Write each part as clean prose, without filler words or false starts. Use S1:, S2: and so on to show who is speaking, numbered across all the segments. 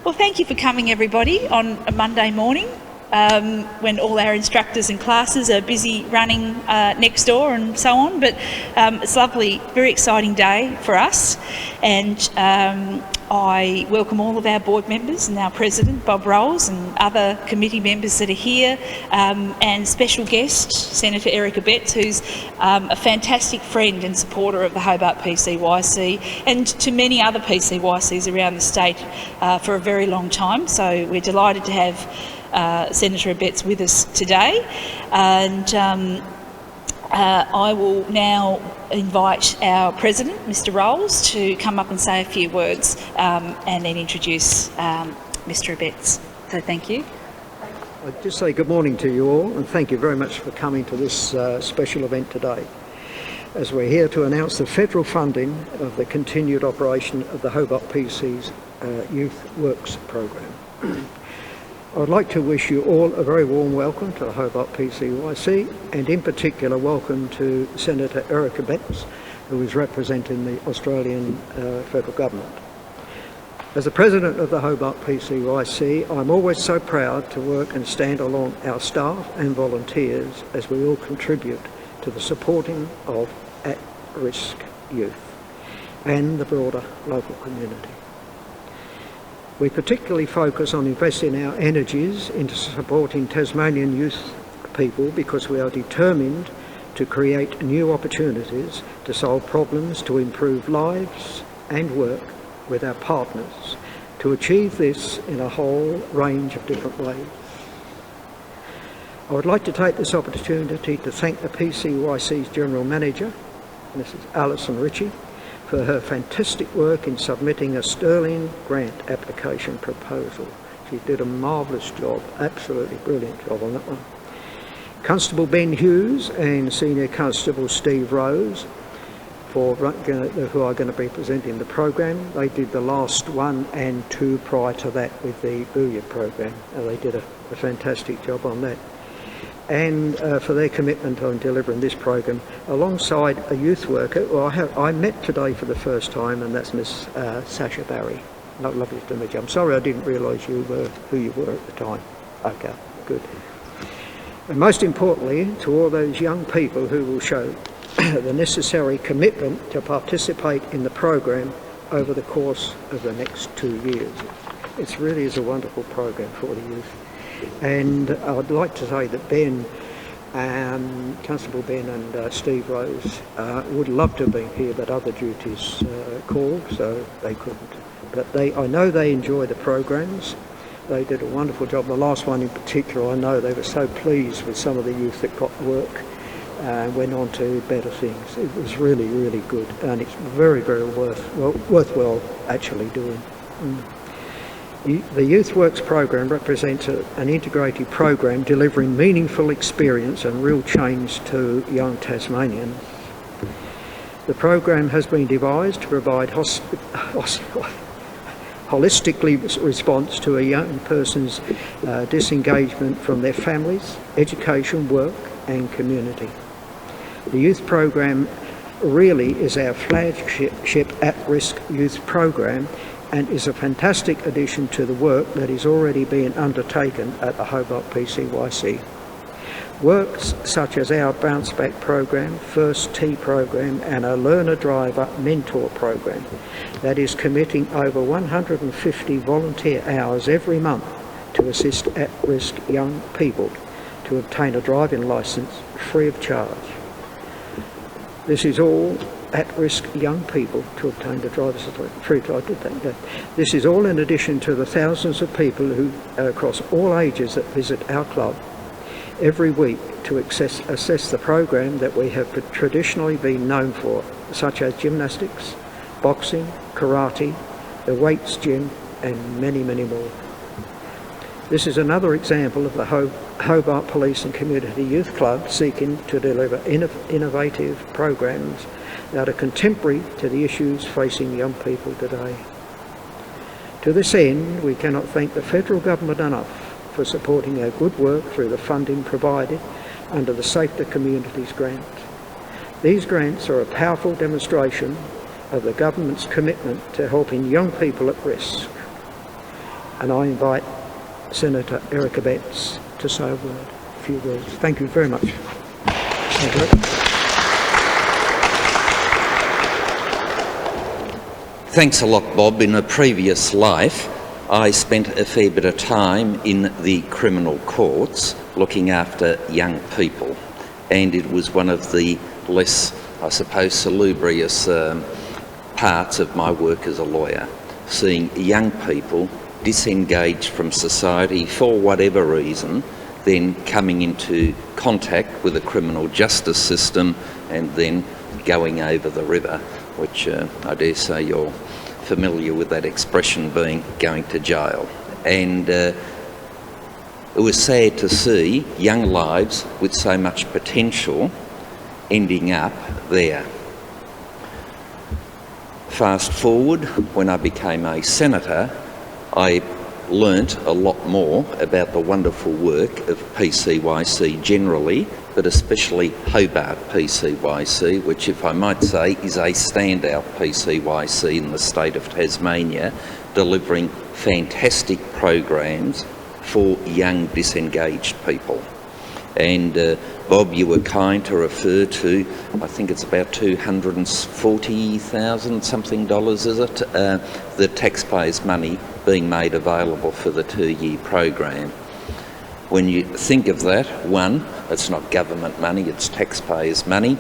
S1: Well, thank you for coming, everybody, on a Monday morning when all our instructors and classes are busy running next door and so on. But it's a lovely, very exciting day for us, and I welcome all of our board members and our president, Bob Rolls, and other committee members that are here, and special guest, Senator Eric Abetz, who's a fantastic friend and supporter of the Hobart PCYC, and to many other PCYCs around the state for a very long time. So we're delighted to have Senator Abetz with us today. And I will now invite our President, Mr Rolls, to come up and say a few words and then introduce Mr Abetz. So thank you.
S2: I'd just say good morning to you all, and thank you very much for coming to this special event today, as we're here to announce the federal funding of the continued operation of the Hobart PC's Youth Works program. I would like to wish you all a very warm welcome to the Hobart PCYC, and in particular welcome to Senator Eric Abetz, who is representing the Australian federal government. As the President of the Hobart PCYC, I'm always so proud to work and stand along our staff and volunteers as we all contribute to the supporting of at-risk youth and the broader local community. We particularly focus on investing our energies into supporting Tasmanian youth people because we are determined to create new opportunities to solve problems, to improve lives and work with our partners, to achieve this in a whole range of different ways. I would like to take this opportunity to thank the PCYC's General Manager, Mrs Alison Ritchie, for her fantastic work in submitting a sterling grant application proposal. She did a marvellous job, absolutely brilliant job on that one. Constable Ben Hughes and Senior Constable Steve Rose, who are going to be presenting the program. They did the last 1 and 2 prior to that with the Booyah program, and they did a fantastic job on that. And for their commitment on delivering this program alongside a youth worker who I met today for the first time, and that's Miss Sasha Barry. Lovely to meet you. I'm sorry I didn't realise you were who you were at the time. Okay, good. And most importantly, to all those young people who will show the necessary commitment to participate in the program over the course of the next 2 years. It really is a wonderful program for the youth. And I'd like to say that Ben, Constable Ben and Steve Rose would love to have been here, but other duties called, so they couldn't. But I know they enjoy the programs. They did a wonderful job. The last one in particular, I know they were so pleased with some of the youth that got work and went on to better things. It was really, really good, and it's very, very worthwhile actually doing. The Youth Works program represents an integrated program delivering meaningful experience and real change to young Tasmanians. The program has been devised to provide holistically response to a young person's disengagement from their families, education, work and community. The youth program really is our flagship at-risk youth program, and is a fantastic addition to the work that is already being undertaken at the Hobart PCYC. Works such as our Bounce Back program, First Tee program and a Learner Driver Mentor program that is committing over 150 volunteer hours every month to assist at-risk young people to obtain a driving licence free of charge. This is all at-risk young people to obtain the driver's free drive. This is all in addition to the thousands of people who across all ages that visit our club every week to assess the program that we have traditionally been known for, such as gymnastics, boxing, karate, the weights gym and many, many more. This is another example of the Hobart Police and Community Youth Club seeking to deliver innovative programs that are contemporary to the issues facing young people today. To this end, we cannot thank the federal government enough for supporting our good work through the funding provided under the Safer Communities grant. These grants are a powerful demonstration of the government's commitment to helping young people at risk. And I invite Senator Eric Abetz to say a few words. Thank you very much. Thank you.
S3: Thanks a lot, Bob. In a previous life, I spent a fair bit of time in the criminal courts looking after young people, and it was one of the less, I suppose, salubrious parts of my work as a lawyer, seeing young people disengaged from society for whatever reason, then coming into contact with the criminal justice system and then going over the river, which I dare say you're familiar with that expression being going to jail. And it was sad to see young lives with so much potential ending up there. Fast forward, when I became a senator, I learnt a lot more about the wonderful work of PCYC generally, but especially Hobart PCYC, which, if I might say, is a standout PCYC in the state of Tasmania, delivering fantastic programs for young disengaged people. And Bob, you were kind to refer to, I think it's about $240,000 something dollars, is it? The taxpayers' money being made available for the 2-year program. When you think of that, one, it's not government money, it's taxpayers' money.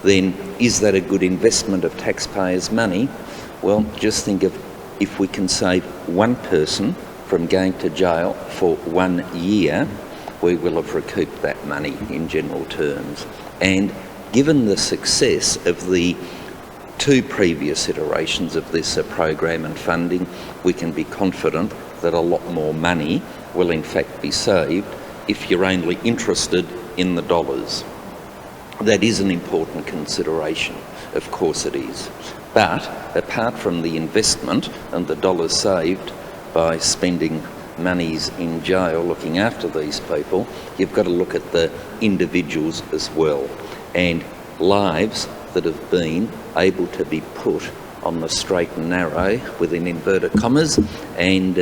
S3: Then is that a good investment of taxpayers' money? Well, just think of if we can save one person from going to jail for 1 year, we will have recouped that money in general terms. And given the success of the 2 previous iterations of this program and funding, we can be confident that a lot more money will in fact be saved if you're only interested in the dollars. That is an important consideration, of course it is. But apart from the investment and the dollars saved by spending monies in jail looking after these people, you've got to look at the individuals as well, and lives that have been able to be put on the straight and narrow, within inverted commas, and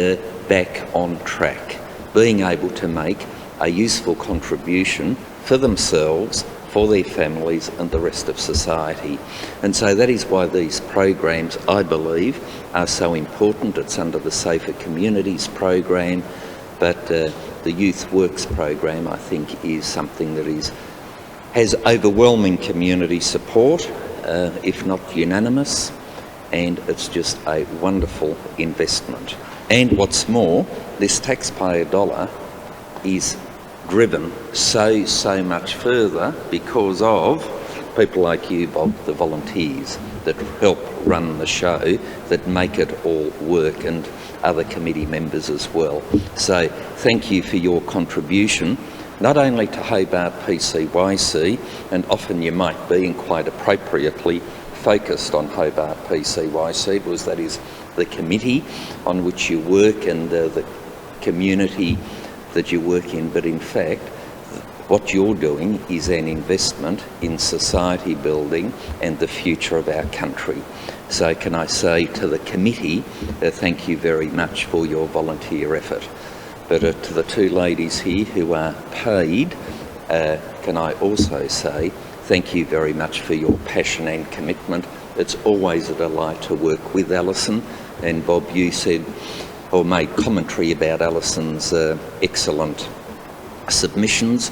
S3: back on track, being able to make a useful contribution for themselves, for their families and the rest of society. And so that is why these programs, I believe, are so important. It's under the Safer Communities program, but the Youth Works program, I think, is something that has overwhelming community support, if not unanimous, and it's just a wonderful investment. And what's more, this taxpayer dollar is driven so much further because of people like you, Bob, the volunteers that help run the show, that make it all work, and other committee members as well. So thank you for your contribution, not only to Hobart PCYC, and often you might be, and quite appropriately, focused on Hobart PCYC, because that is the committee on which you work and the community that you work in, but in fact what you're doing is an investment in society building and the future of our country. So can I say to the committee, thank you very much for your volunteer effort. But to the 2 ladies here who are paid, can I also say thank you very much for your passion and commitment. It's always a delight to work with Alison, and Bob, you said or made commentary about Alison's excellent submissions.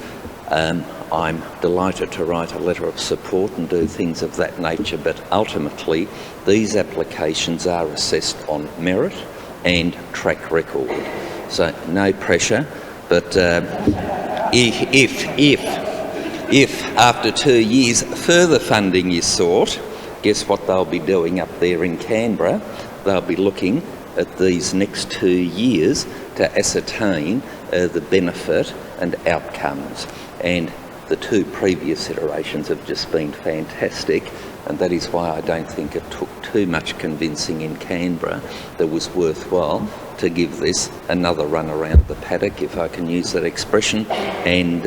S3: I'm delighted to write a letter of support and do things of that nature, but ultimately these applications are assessed on merit and track record. So no pressure, but if after 2 years further funding is sought, guess what they'll be doing up there in Canberra? They'll be looking at these next 2 years to ascertain the benefit and outcomes. And the 2 previous iterations have just been fantastic, and that is why I don't think it took too much convincing in Canberra that was worthwhile to give this another run around the paddock, if I can use that expression. And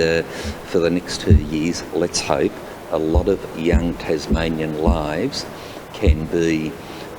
S3: for the next 2 years, let's hope a lot of young Tasmanian lives can be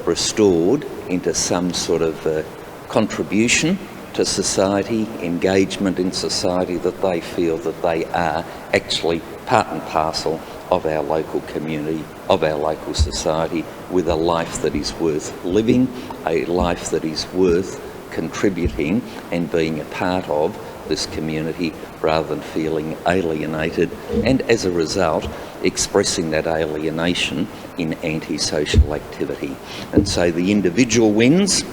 S3: restored into some sort of contribution to society, engagement in society, that they feel that they are actually part and parcel of our local community, of our local society, with a life that is worth living, a life that is worth contributing and being a part of this community, rather than feeling alienated, and as a result expressing that alienation in antisocial activity. And so the individual wins,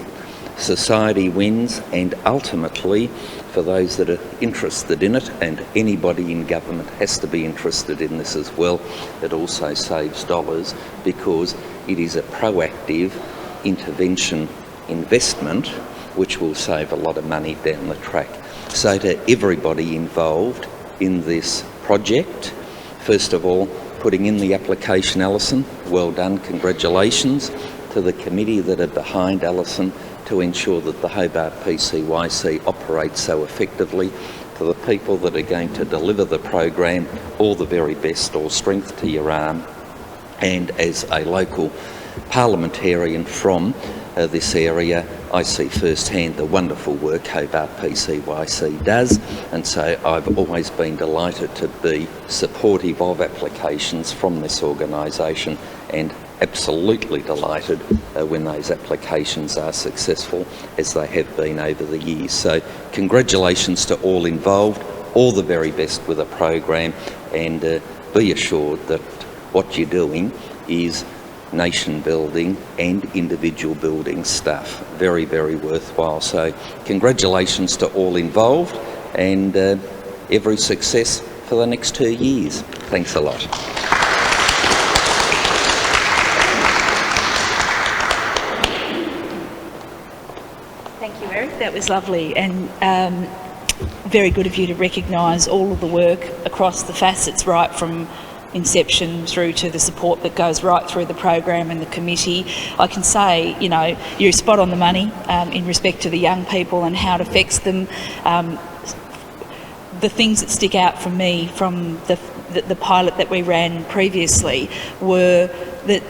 S3: society wins, and ultimately, for those that are interested in it, and anybody in government has to be interested in this as well, it also saves dollars, because it is a proactive intervention investment which will save a lot of money down the track. So to everybody involved in this project, first of all, putting in the application, Alison, well done, congratulations. To the committee that are behind Alison to ensure that the Hobart PCYC operates so effectively, to the people that are going to deliver the program, all the very best, all strength to your arm. And as a local parliamentarian from this area, I see firsthand the wonderful work Hobart PCYC does, and so I've always been delighted to be supportive of applications from this organisation, and absolutely delighted when those applications are successful, as they have been over the years. So congratulations to all involved, all the very best with the program, and be assured that what you're doing is nation building and individual building stuff. Very, very worthwhile. So congratulations to all involved, and every success for the next 2 years. Thanks a lot.
S1: Thank you, Eric. That was lovely, and very good of you to recognise all of the work across the facets, right from inception through to the support that goes right through the program and the committee. I can say, you know, you're spot on the money in respect to the young people and how it affects them. The things that stick out for me from the pilot that we ran previously were that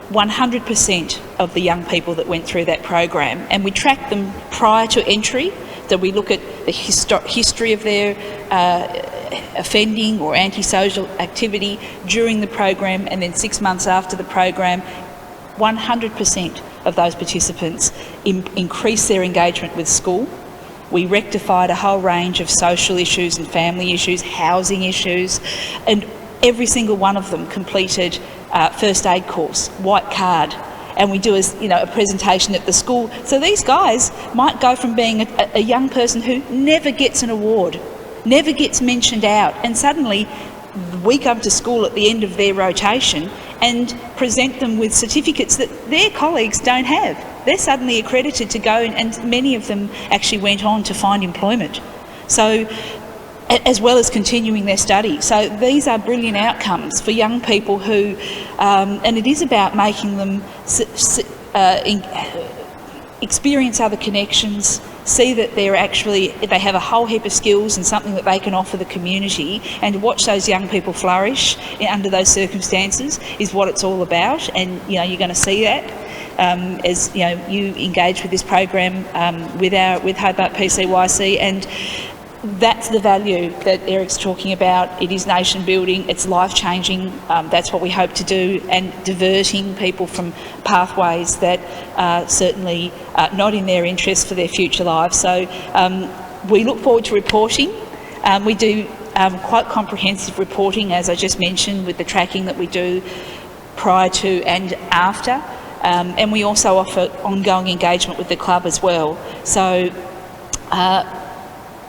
S1: 100% of the young people that went through that program, and we tracked them prior to entry, so we look at the history of their offending or antisocial activity during the program, and then 6 months after the program, 100% of those participants increased their engagement with school. We rectified a whole range of social issues and family issues, housing issues, and every single one of them completed first aid course, white card, and we do a presentation at the school. So these guys might go from being a young person who never gets an award, never gets mentioned out, and suddenly we come to school at the end of their rotation and present them with certificates that their colleagues don't have. They're suddenly accredited to go, and many of them actually went on to find employment, so as well as continuing their study. So these are brilliant outcomes for young people who, and it is about making them experience other connections, see that they have a whole heap of skills and something that they can offer the community, and to watch those young people flourish under those circumstances is what it's all about. And you're going to see that as you engage with this program with Hobart PCYC, and that's the value that Eric's talking about. It is nation building, it's life changing, that's what we hope to do, and diverting people from pathways that are certainly not in their interest for their future lives. So we look forward to reporting. We do quite comprehensive reporting, as I just mentioned, with the tracking that we do prior to and after, and we also offer ongoing engagement with the club as well. So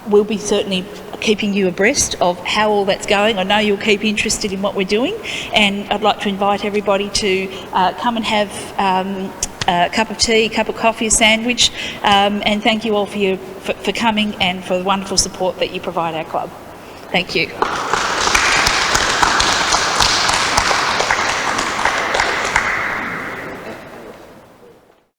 S1: we'll be certainly keeping you abreast of how all that's going. I know you'll keep interested in what we're doing, and I'd like to invite everybody to come and have a cup of tea, a cup of coffee, a sandwich, and thank you all for coming and for the wonderful support that you provide our club. Thank you.